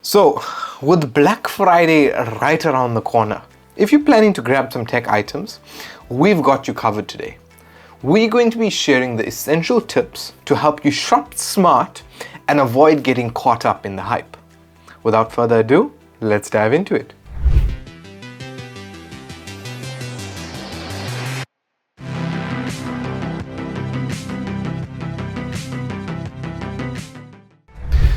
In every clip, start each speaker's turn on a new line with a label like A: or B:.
A: So, with Black Friday right around the corner, if you're planning to grab some tech items, we've got you covered today. We're going to be sharing the essential tips to help you shop smart and avoid getting caught up in the hype. Without further ado, let's dive into it.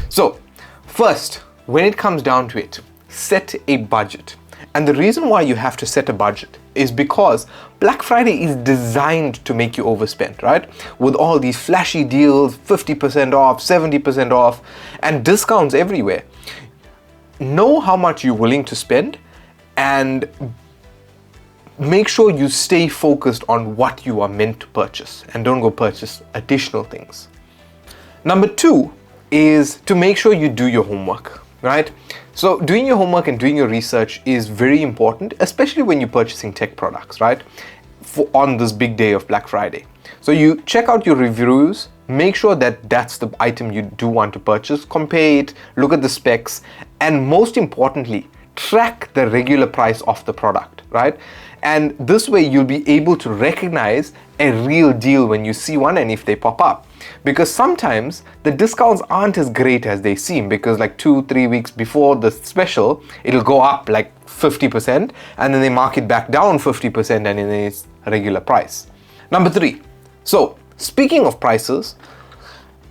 A: So, first, when it comes down to it, set a budget. And the reason why you have to set a budget is because Black Friday is designed to make you overspend, right? With all these flashy deals, 50% off, 70% off, and discounts everywhere. Know how much you're willing to spend and make sure you stay focused on what you are meant to purchase and don't go purchase additional things. Number two is to make sure you do your homework. Right? So doing your homework and doing your research is very important, especially when you're purchasing tech products, right? On this big day of Black Friday. So you check out your reviews, make sure that that's the item you do want to purchase, compare it, look at the specs, and most importantly, track the regular price of the product, right? And this way you'll be able to recognize a real deal when you see one and if they pop up. Because sometimes the discounts aren't as great as they seem, because like 2-3 weeks before the special, it'll go up like 50% and then they mark it back down 50% and then it's a regular price. Number three, so speaking of prices,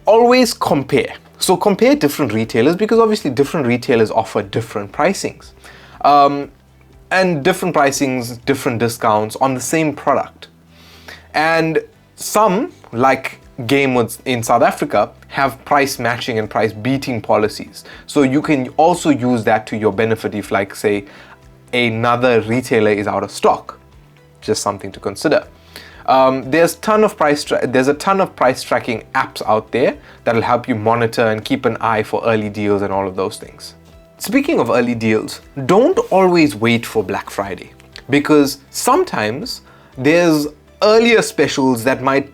A: always compare. So compare different retailers because obviously different retailers offer different pricings. And different pricings, different discounts on the same product. And some, like Game in South Africa, have price matching and price beating policies. So you can also use that to your benefit if, like, say, another retailer is out of stock. Just something to consider. There's a ton of price tracking apps out there that'll help you monitor and keep an eye for early deals and all of those things. Speaking of early deals, don't always wait for Black Friday because sometimes there's earlier specials that might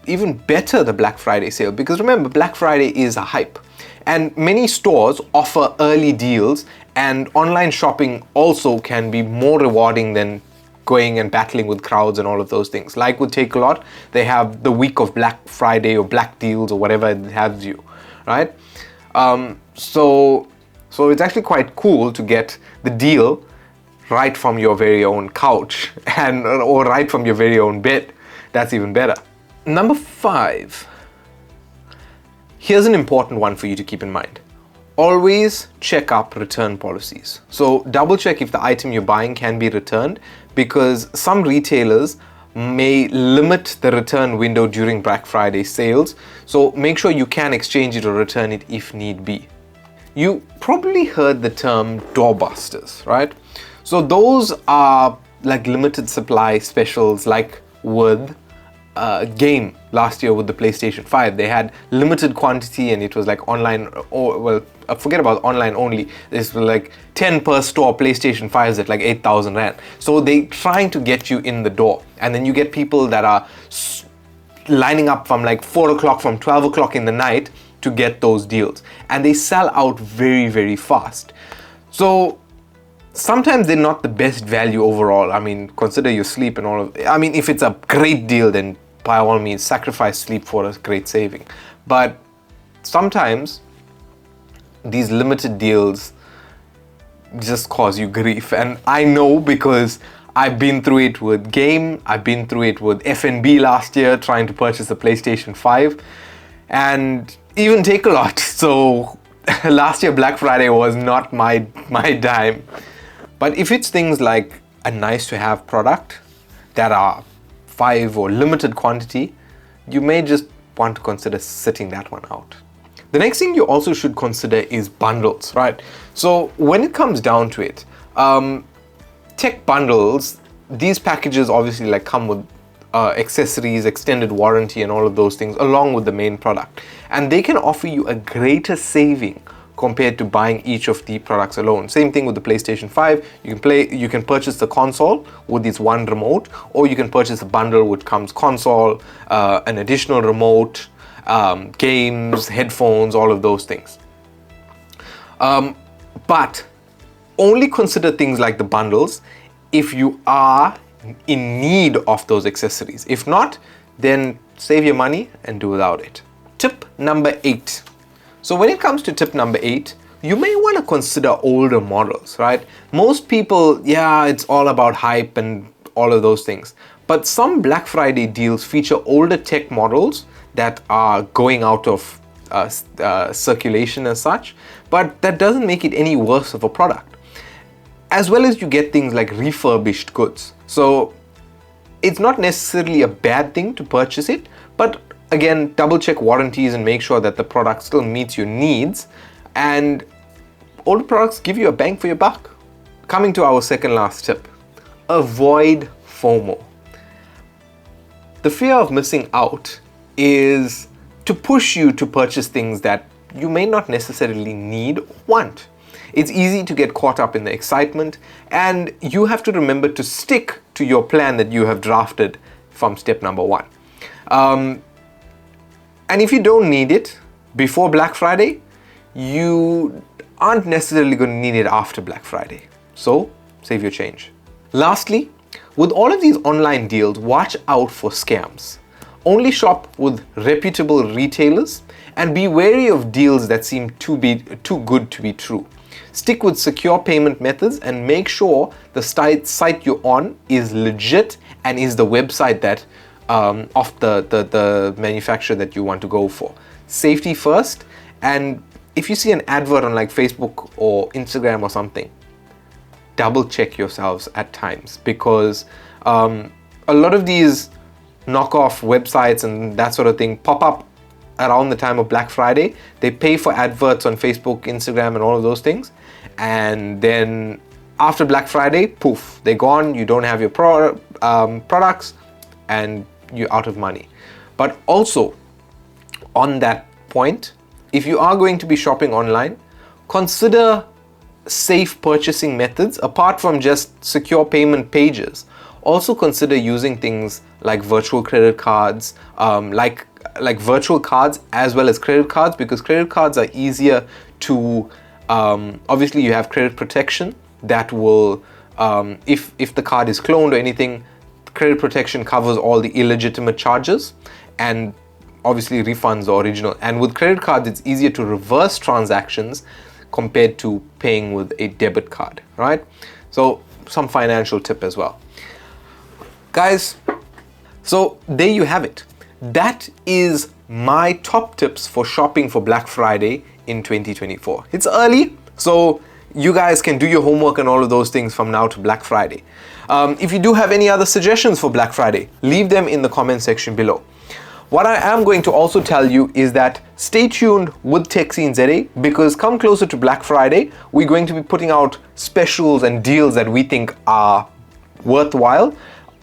A: even better the Black Friday sale, because remember, Black Friday is a hype and many stores offer early deals, and online shopping also can be more rewarding than going and battling with crowds and all of those things. Like with Takealot, they have the week of Black Friday or Black Deals or whatever it has you, right? So it's actually quite cool to get the deal right from your very own couch or right from your very own bed. That's even better. Number 5. Here's an important one for you to keep in mind. Always check up return policies. So double check if the item you're buying can be returned, because some retailers may limit the return window during Black Friday sales. So make sure you can exchange it or return it if need be. You probably heard the term doorbusters, right? So those are like limited supply specials, like with Game last year with the PlayStation 5. They had limited quantity and it was like online, forget about online only. This was like 10 per store PlayStation 5s at like 8,000 Rand. So they trying to get you in the door, and then you get people that are lining up from like 4 o'clock, from 12 o'clock in the night to get those deals, and they sell out very, very fast. So sometimes they're not the best value overall. I mean, consider your sleep and all of it. I mean, if it's a great deal, then by all means sacrifice sleep for a great saving. But sometimes these limited deals just cause you grief, and I know because I've been through it with Game, I've been through it with FNB last year trying to purchase a PlayStation 5, and even Takealot. So last year Black Friday was not my dime. But if it's things like a nice to have product that are 5 or limited quantity, you may just want to consider sitting that one out. The next thing you also should consider is bundles, right? So when it comes down to it, tech bundles, these packages obviously like come with accessories, extended warranty and all of those things along with the main product, and they can offer you a greater saving compared to buying each of the products alone. Same thing with the PlayStation 5. You can purchase the console with this one remote, or you can purchase a bundle which comes console, an additional remote, games, headphones, all of those things. But only consider things like the bundles if you are in need of those accessories. If not, then save your money and do without it. Tip number 8. So when it comes to tip number 8, you may want to consider older models, right? Most people, yeah, it's all about hype and all of those things. But some Black Friday deals feature older tech models that are going out of circulation as such, but that doesn't make it any worse of a product. As well as you get things like refurbished goods. So it's not necessarily a bad thing to purchase it, but again, double check warranties and make sure that the product still meets your needs. And older products give you a bang for your buck. Coming to our second last tip, avoid FOMO. The fear of missing out is to push you to purchase things that you may not necessarily need or want. It's easy to get caught up in the excitement, and you have to remember to stick to your plan that you have drafted from step number 1. And if you don't need it before Black Friday, you aren't necessarily going to need it after Black Friday. So save your change. Lastly, with all of these online deals, watch out for scams. Only shop with reputable retailers and be wary of deals that seem too good to be true. Stick with secure payment methods and make sure the site you're on is legit and is the website that of the manufacturer that you want to go for. Safety first, and if you see an advert on like Facebook or Instagram or something, double check yourselves at times, because a lot of these knockoff websites and that sort of thing pop up around the time of Black Friday. They pay for adverts on Facebook, Instagram, and all of those things, and then after Black Friday, poof, they're gone. You don't have your products and you're out of money. But also on that point, if you are going to be shopping online, consider safe purchasing methods apart from just secure payment pages. Also consider using things like virtual credit cards, like virtual cards as well as credit cards, because credit cards are easier to, obviously you have credit protection that will, if the card is cloned or anything, credit protection covers all the illegitimate charges, and obviously refunds the original. And with credit cards, it's easier to reverse transactions compared to paying with a debit card, right? So some financial tip as well. Guys, so there you have it. That is my top tips for shopping for Black Friday in 2024. It's early, so you guys can do your homework and all of those things from now to Black Friday. If you do have any other suggestions for Black Friday, leave them in the comment section below. What I am going to also tell you is that stay tuned with techsceneza, because come closer to Black Friday, we're going to be putting out specials and deals that we think are worthwhile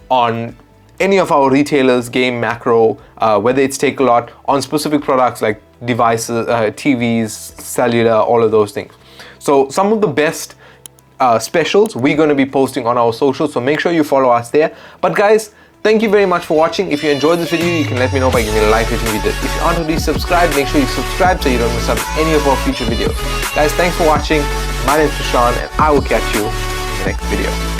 A: on any of our retailers, Game, Macro, whether it's Takealot, on specific products like devices, TVs, cellular, all of those things. So some of the best specials we're going to be posting on our socials, so make sure you follow us there. But guys, thank you very much for watching. If you enjoyed this video, you can let me know by giving a like, rating video. If you aren't already subscribed, make sure you subscribe so you don't miss out on any of our future videos. Guys, thanks for watching. My name is Preshaan, and I will catch you in the next video.